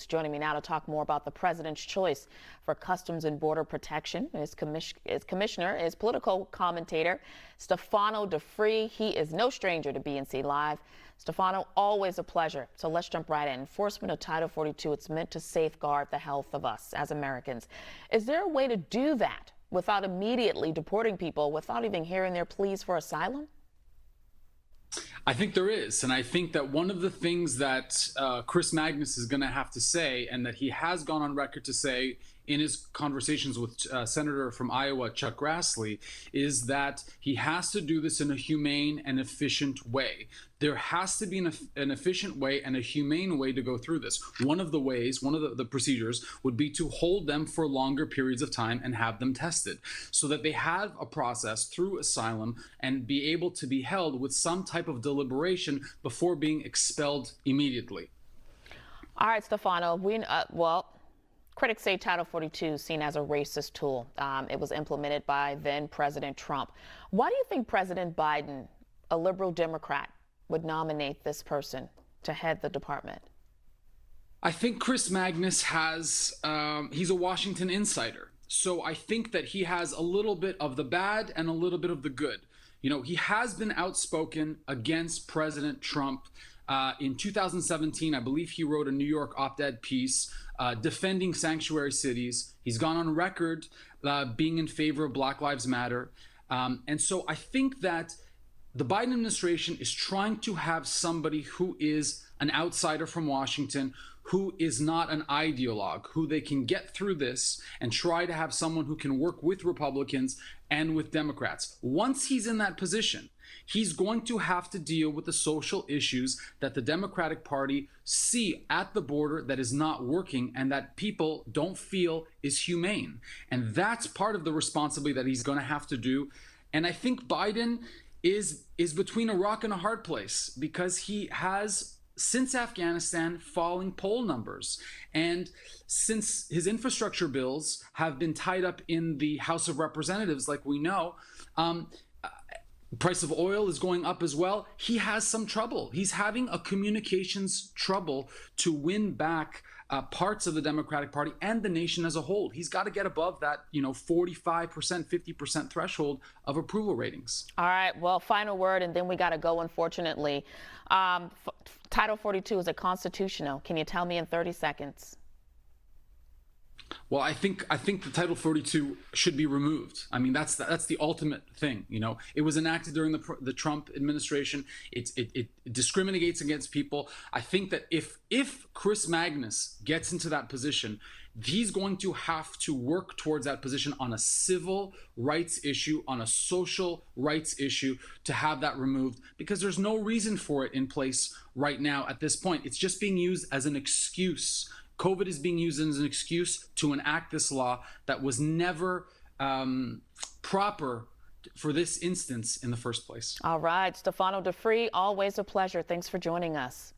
News. Joining me now to talk more about the president's choice for Customs and Border Protection is commissioner is political commentator Stefano Da Fre. He is no stranger to BNC Live. Stefano, always a pleasure. So let's jump right in. Enforcement of Title 42, it's meant to safeguard the health of us as Americans. Is there a way to do that without immediately deporting people, without even hearing their pleas for asylum? I think there is, and I think that one of the things that Chris Magnus is going to have to say, and that he has gone on record to say in his conversations with Senator from Iowa, Chuck Grassley, is that he has to do this in a humane and efficient way. There has to be an efficient way and a humane way to go through this. One of the procedures would be to hold them for longer periods of time and have them tested so that they have a process through asylum and be able to be held with some type of deliberation before being expelled immediately. All right, Stefano, critics say Title 42 is seen as a racist tool. It was implemented by then President Trump. Why do you think President Biden, a liberal Democrat, would nominate this person to head the department? I think Chris Magnus he's a Washington insider. So I think that he has a little bit of the bad and a little bit of the good. You know, he has been outspoken against President Trump. In 2017, I believe he wrote a New York op-ed piece defending sanctuary cities. He's gone on record being in favor of Black Lives Matter. And so I think that the Biden administration is trying to have somebody who is an outsider from Washington, who is not an ideologue, who they can get through this and try to have someone who can work with Republicans and with Democrats. Once he's in that position, he's going to have to deal with the social issues that the Democratic Party see at the border that is not working and that people don't feel is humane. And that's part of the responsibility that he's going to have to do. And I think Biden is between a rock and a hard place because he has, since Afghanistan, falling poll numbers. And since his infrastructure bills have been tied up in the House of Representatives, like we know, price of oil is going up as well. He has some trouble. He's having a communications trouble to win back parts of the Democratic Party and the nation as a whole. He's got to get above that, 45%, 50% threshold of approval ratings. All right. Well, final word, and then we got to go, unfortunately. Title 42, is it constitutional? Can you tell me in 30 seconds? Well, I think the Title 42 should be removed. I mean, that's the ultimate thing. It was enacted during the Trump administration. It discriminates against people. I think that if Chris Magnus gets into that position, he's going to have to work towards that position on a civil rights issue, on a social rights issue, to have that removed, because there's no reason for it in place right now at this point. It's just being used as an excuse. COVID is being used as an excuse to enact this law that was never proper for this instance in the first place. All right, Stefano Da Fre, always a pleasure. Thanks for joining us.